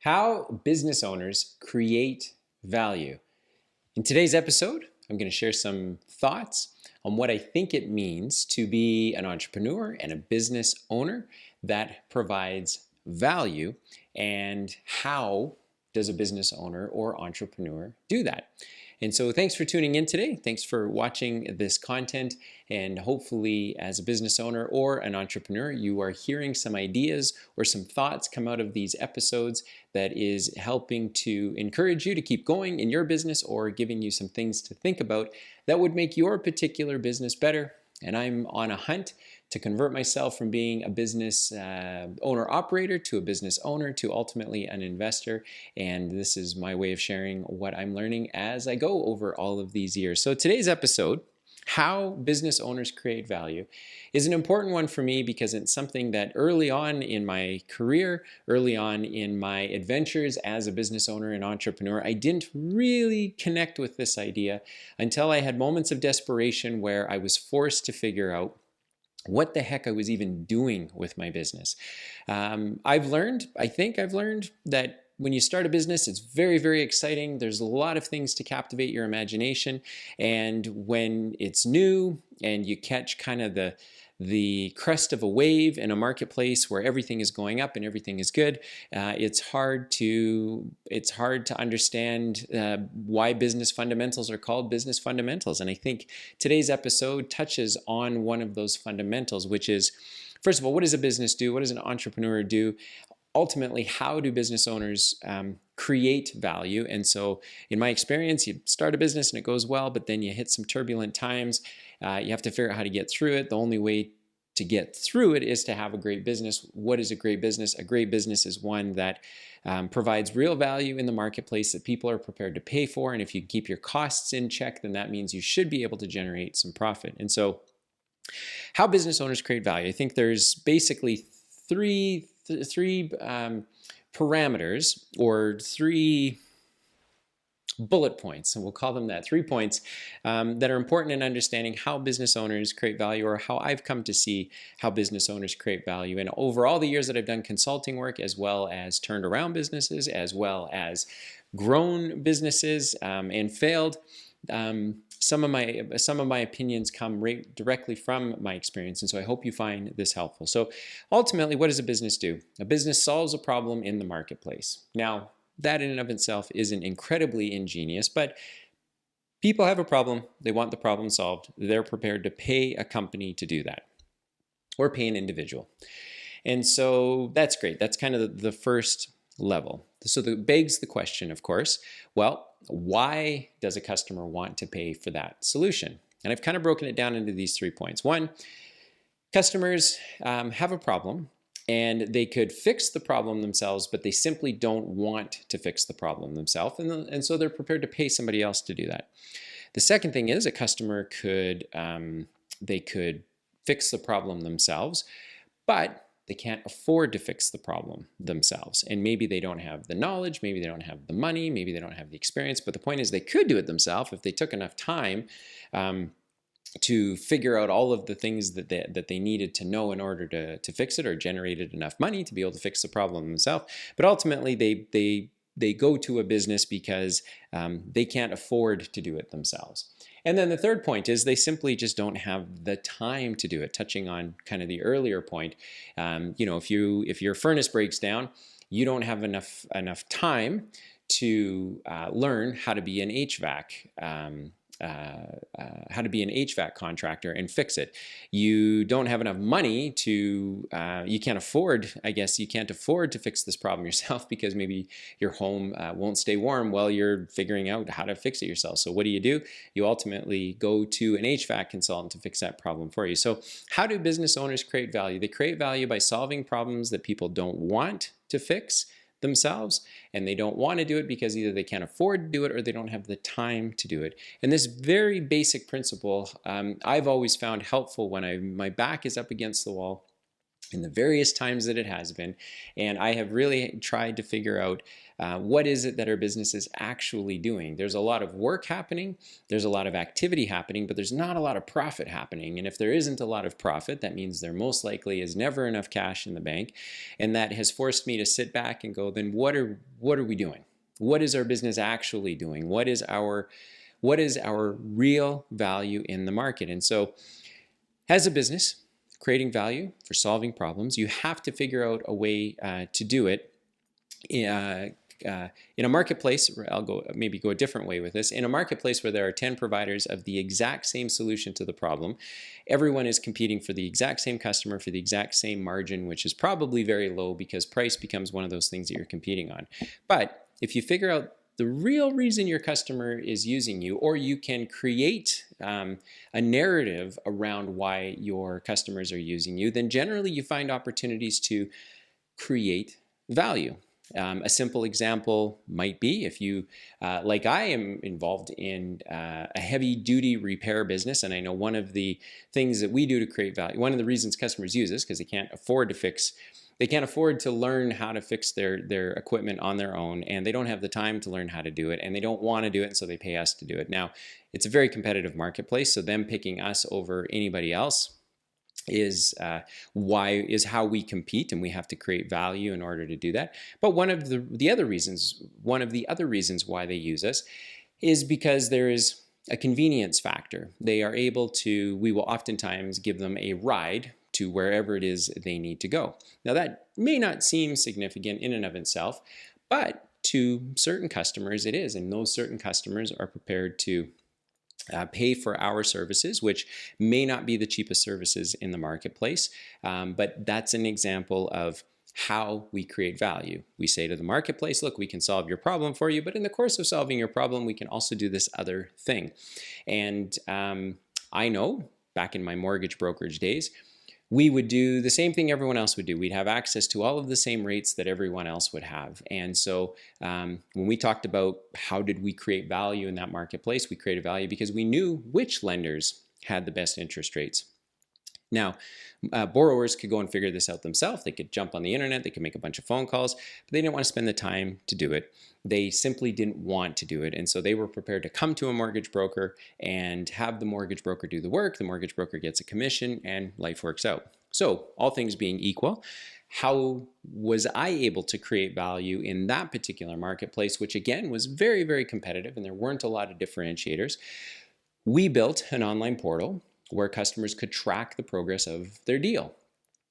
How business owners create value. In today's episode, I'm going to share some thoughts on what I think it means to be an entrepreneur and a business owner that provides value, and how does a business owner or entrepreneur do that. And so thanks for tuning in today. Thanks for watching this content. And hopefully, as a business owner or an entrepreneur, you are hearing some ideas or some thoughts come out of these episodes that is helping to encourage you to keep going in your business, or giving you some things to think about that would make your particular business better. And I'm on a hunt to convert myself from being a business owner-operator to a business owner to ultimately an investor. And this is my way of sharing what I'm learning as I go over all of these years. So today's episode, how business owners create value, is an important one for me because it's something that early on in my career, early on in my adventures as a business owner and entrepreneur, I didn't really connect with this idea until I had moments of desperation where I was forced to figure out what the heck I was even doing with my business. I think I've learned that when you start a business, it's very, very exciting. There's a lot of things to captivate your imagination. And when it's new and you catch kind of the crest of a wave in a marketplace where everything is going up and everything is good, it's hard to understand why business fundamentals are called business fundamentals. And I think today's episode touches on one of those fundamentals, which is, first of all, what does a business do? What does an entrepreneur do? Ultimately, how do business owners create value? And so in my experience, you start a business and it goes well, but then you hit some turbulent times. You have to figure out how to get through it. The only way to get through it is to have a great business. What is a great business? A great business is one that provides real value in the marketplace that people are prepared to pay for. And if you keep your costs in check, then that means you should be able to generate some profit. And so how business owners create value, I think there's basically three parameters, or three bullet points, and we'll call them that, 3 points that are important in understanding how business owners create value, or how I've come to see how business owners create value. And over all the years that I've done consulting work, as well as turned around businesses, as well as grown businesses and failed, some of my opinions come right directly from my experience, and so I hope you find this helpful. So ultimately, what does a business do? A business solves a problem in the marketplace. Now, that in and of itself isn't incredibly ingenious, but people have a problem, they want the problem solved, they're prepared to pay a company to do that, or pay an individual. And so that's great. That's kind of the first level. So that begs the question, of course, well, why does a customer want to pay for that solution? And I've kind of broken it down into these 3 points. One, customers have a problem, and they could fix the problem themselves, but they simply don't want to fix the problem themselves, and so they're prepared to pay somebody else to do that. The second thing is, a customer could fix the problem themselves, but they can't afford to fix the problem themselves. And maybe they don't have the knowledge, maybe they don't have the money, maybe they don't have the experience, but the point is they could do it themselves if they took enough time to figure out all of the things that they needed to know in order to fix it, or generated enough money to be able to fix the problem themselves. But ultimately, they go to a business because they can't afford to do it themselves. And then the third point is, they simply just don't have the time to do it. Touching on kind of the earlier point, if your furnace breaks down, you don't have enough time to learn how to be an HVAC contractor and fix it. You don't have enough money to, you can't afford to fix this problem yourself, because maybe your home won't stay warm while you're figuring out how to fix it yourself. So what do? You ultimately go to an HVAC consultant to fix that problem for you. So how do business owners create value? They create value by solving problems that people don't want to fix themselves, and they don't want to do it because either they can't afford to do it or they don't have the time to do it. And this very basic principle I've always found helpful when my back is up against the wall in the various times that it has been. And I have really tried to figure out what is it that our business is actually doing. There's a lot of work happening, there's a lot of activity happening, but there's not a lot of profit happening. And if there isn't a lot of profit, that means there most likely is never enough cash in the bank. And that has forced me to sit back and go, then what are we doing? What is our business actually doing? What is our real value in the market? And so as a business, creating value for solving problems, you have to figure out a way to do it in a marketplace. I'll go a different way with this. In a marketplace where there are 10 providers of the exact same solution to the problem, everyone is competing for the exact same customer for the exact same margin, which is probably very low because price becomes one of those things that you're competing on. But if you figure out the real reason your customer is using you, or you can create a narrative around why your customers are using you, then generally you find opportunities to create value. A simple example might be if you, like I am involved in a heavy duty repair business, and I know one of the things that we do to create value, one of the reasons customers use us because they can't afford to learn how to fix their equipment on their own, and they don't have the time to learn how to do it, and they don't want to do it, and so they pay us to do it. Now, it's a very competitive marketplace, so them picking us over anybody else is how we compete, and we have to create value in order to do that. But one of the other reasons why they use us is because there is a convenience factor. They are able to, we will oftentimes give them a ride to wherever it is they need to go. Now that may not seem significant in and of itself, but to certain customers it is, and those certain customers are prepared to pay for our services, which may not be the cheapest services in the marketplace, but that's an example of how we create value. We say to the marketplace, look, we can solve your problem for you, but in the course of solving your problem, we can also do this other thing. And I know back in my mortgage brokerage days, we would do the same thing everyone else would do. We'd have access to all of the same rates that everyone else would have. And so when we talked about how did we create value in that marketplace, we created value because we knew which lenders had the best interest rates. Now, borrowers could go and figure this out themselves. They could jump on the internet, they could make a bunch of phone calls, but they didn't want to spend the time to do it. They simply didn't want to do it. And so they were prepared to come to a mortgage broker and have the mortgage broker do the work. The mortgage broker gets a commission and life works out. So all things being equal, how was I able to create value in that particular marketplace, which again was very, very competitive and there weren't a lot of differentiators? We built an online portal where customers could track the progress of their deal.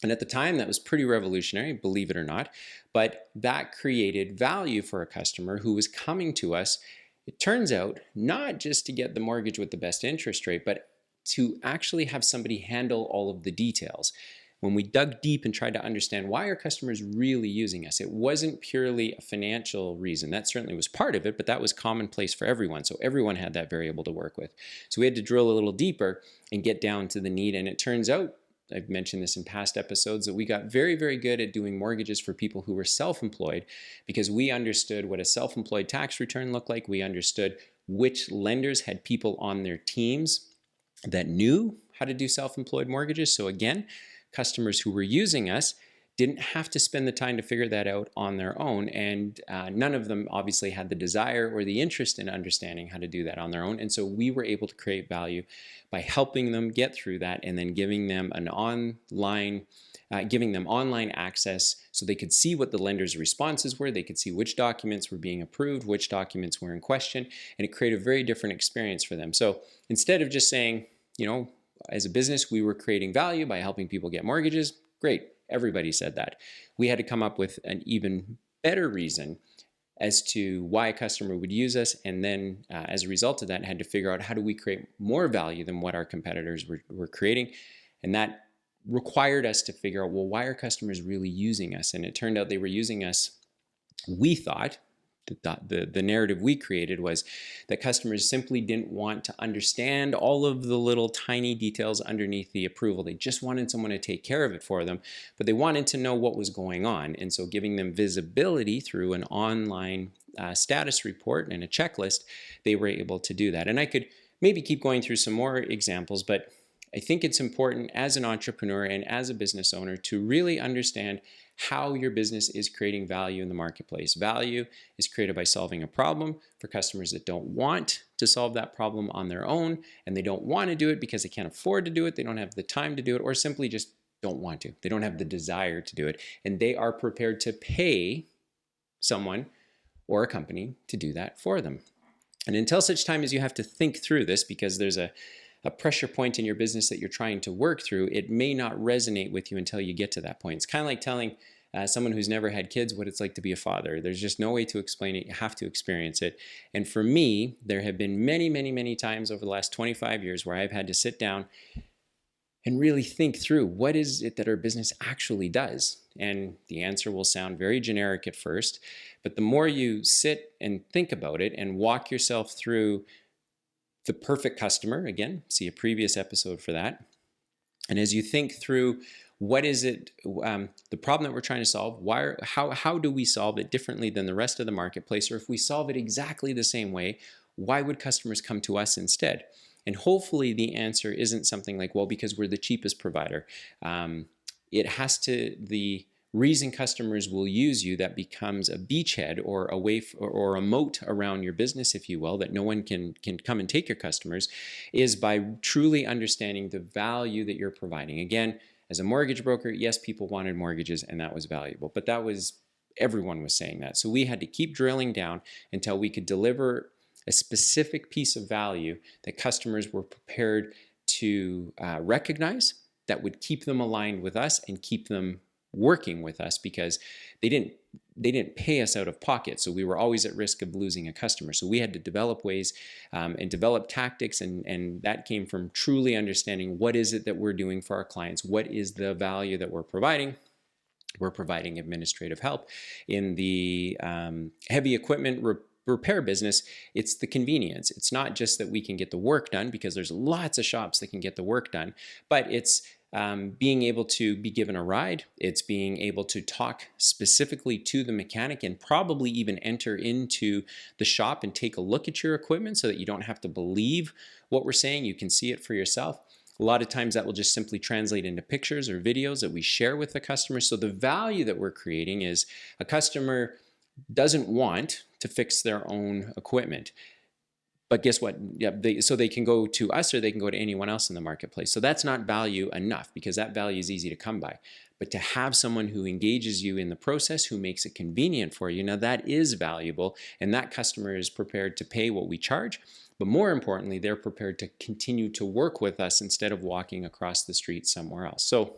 And at the time, that was pretty revolutionary, believe it or not, but that created value for a customer who was coming to us, it turns out, not just to get the mortgage with the best interest rate, but to actually have somebody handle all of the details. When we dug deep and tried to understand why are customers really using us, it wasn't purely a financial reason. That certainly was part of it, but that was commonplace for everyone. So everyone had that variable to work with. So we had to drill a little deeper and get down to the need. And it turns out, I've mentioned this in past episodes, that we got very, very good at doing mortgages for people who were self-employed because we understood what a self-employed tax return looked like. We understood which lenders had people on their teams that knew how to do self-employed mortgages. So again, customers who were using us didn't have to spend the time to figure that out on their own, and none of them obviously had the desire or the interest in understanding how to do that on their own. And so we were able to create value by helping them get through that and then giving them online access so they could see what the lender's responses were, they could see which documents were being approved, which documents were in question, and it created a very different experience for them. So instead of just saying, as a business, we were creating value by helping people get mortgages. Great. Everybody said that. We had to come up with an even better reason as to why a customer would use us. And then as a result of that, had to figure out how do we create more value than what our competitors were creating. And that required us to figure out, well, why are customers really using us? And it turned out they were using us, we thought, the narrative we created was that customers simply didn't want to understand all of the little tiny details underneath the approval. They just wanted someone to take care of it for them, but they wanted to know what was going on. And so giving them visibility through an online status report and a checklist, they were able to do that. And I could maybe keep going through some more examples, but I think it's important as an entrepreneur and as a business owner to really understand how your business is creating value in the marketplace. Value is created by solving a problem for customers that don't want to solve that problem on their own, and they don't want to do it because they can't afford to do it, they don't have the time to do it, or simply just don't want to. They don't have the desire to do it, and they are prepared to pay someone or a company to do that for them. And until such time as you have to think through this, because there's a pressure point in your business that you're trying to work through, it may not resonate with you until you get to that point. It's kind of like telling someone who's never had kids what it's like to be a father. There's just no way to explain it. You have to experience it. And for me, there have been many, many, many times over the last 25 years where I've had to sit down and really think through what is it that our business actually does. And the answer will sound very generic at first, but the more you sit and think about it and walk yourself through the perfect customer, again, see a previous episode for that, and as you think through what is it, the problem that we're trying to solve, how do we solve it differently than the rest of the marketplace, or if we solve it exactly the same way, why would customers come to us instead? And hopefully the answer isn't something like, well, because we're the cheapest provider. The reason customers will use you that becomes a beachhead or or a moat around your business, if you will, that no one can come and take your customers, is by truly understanding the value that you're providing. Again, as a mortgage broker, yes, people wanted mortgages and that was valuable, but everyone was saying that. So we had to keep drilling down until we could deliver a specific piece of value that customers were prepared to recognize, that would keep them aligned with us and keep them working with us, because they didn't pay us out of pocket. So we were always at risk of losing a customer. So we had to develop ways and develop tactics, and that came from truly understanding what is it that we're doing for our clients, what is the value that we're providing. We're providing administrative help. In the heavy equipment repair business, it's the convenience. It's not just that we can get the work done, because there's lots of shops that can get the work done, but it's being able to be given a ride. It's being able to talk specifically to the mechanic and probably even enter into the shop and take a look at your equipment so that you don't have to believe what we're saying. You can see it for yourself. A lot of times that will just simply translate into pictures or videos that we share with the customer. So the value that we're creating is a customer doesn't want to fix their own equipment. But guess what? Yeah, so they can go to us or they can go to anyone else in the marketplace. So that's not value enough, because that value is easy to come by. But to have someone who engages you in the process, who makes it convenient for you, now that is valuable, and that customer is prepared to pay what we charge. But more importantly, they're prepared to continue to work with us instead of walking across the street somewhere else. So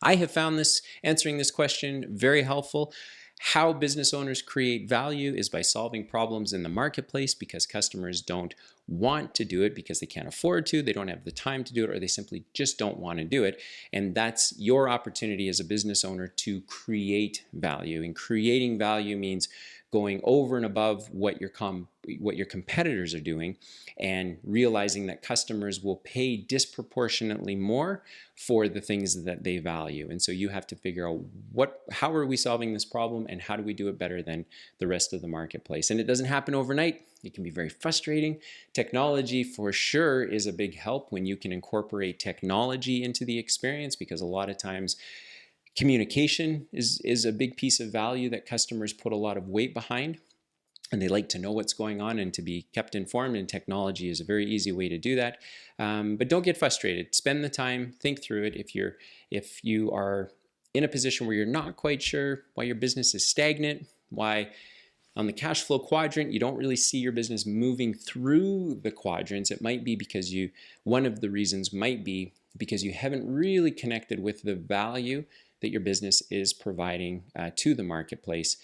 I have found answering this question very helpful. How business owners create value is by solving problems in the marketplace, because customers don't want to do it because they can't afford to, they don't have the time to do it, or they simply just don't want to do it. And that's your opportunity as a business owner to create value. And creating value means going over and above what your competitors are doing, and realizing that customers will pay disproportionately more for the things that they value. And so you have to figure out how are we solving this problem, and how do we do it better than the rest of the marketplace. And it doesn't happen overnight. It can be very frustrating. Technology for sure is a big help when you can incorporate technology into the experience, because a lot of times communication is a big piece of value that customers put a lot of weight behind, and they like to know what's going on and to be kept informed, and technology is a very easy way to do that. But don't get frustrated. Spend the time, think through it. If you are in a position where you're not quite sure why your business is stagnant, why on the cash flow quadrant you don't really see your business moving through the quadrants, it might be because one of the reasons might be because you haven't really connected with the value that your business is providing to the marketplace,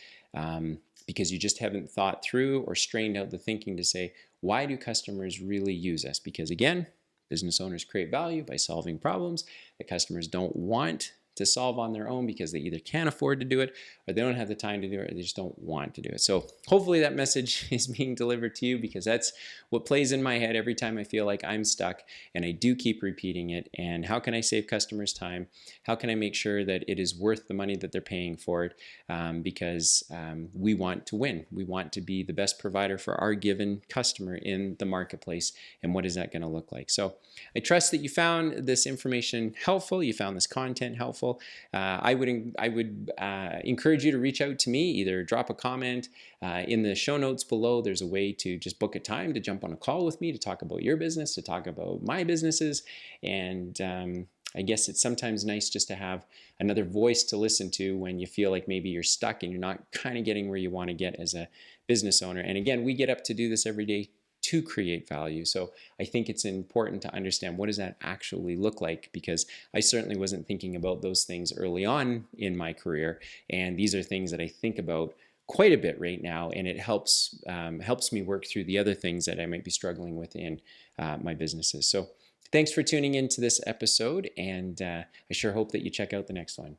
because you just haven't thought through or strained out the thinking to say, why do customers really use us? Because again, business owners create value by solving problems that customers don't want to solve on their own, because they either can't afford to do it, or or they don't have the time to do it, or they just don't want to do it. So hopefully that message is being delivered to you, because that's what plays in my head every time I feel like I'm stuck, and I do keep repeating it. And how can I save customers time? How can I make sure that it is worth the money that they're paying for it? Because we want to win. We want to be the best provider for our given customer in the marketplace. And what is that going to look like? So I trust that you found this information helpful. You found this content helpful. I would encourage you to reach out to me. Either drop a comment in the show notes below. There's a way to just book a time to jump on a call with me to talk about your business, to talk about my businesses. And I guess it's sometimes nice just to have another voice to listen to when you feel like maybe you're stuck and you're not kind of getting where you want to get as a business owner. And again, we get up to do this every day to create value. So I think it's important to understand, what does that actually look like? Because I certainly wasn't thinking about those things early on in my career. And these are things that I think about quite a bit right now, and it helps me work through the other things that I might be struggling with in my businesses. So thanks for tuning in to this episode, and I sure hope that you check out the next one.